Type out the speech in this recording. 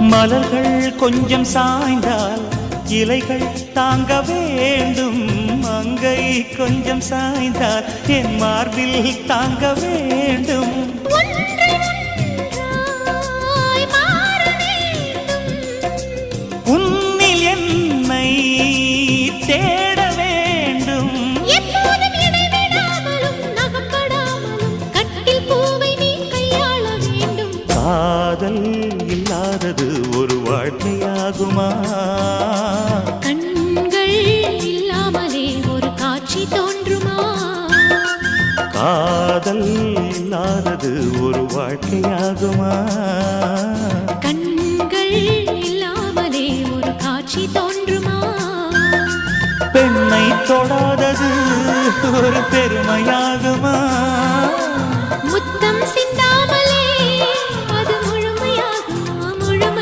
மலர்கள் கொஞ்சம் சாய்ந்தால் இலைகள் தாங்க வேண்டும். மங்கை கொஞ்சம் சாய்ந்தால் என் மார்பில் தாங்க வேண்டும். உன்னில் என்னை தேட வேண்டும். காதல் இல்லாதது ஒரு வாழ்க்கையாகுமா? கண்கள் இல்லாமலே ஒரு காட்சி தோன்றுமா? காதல் இல்லாதது ஒரு வாழ்க்கையாகுமா? கண்கள் இல்லாமலே ஒரு காட்சி தோன்றுமா? பெண்ணை தொடாதது ஒரு பெருமையாகுமா?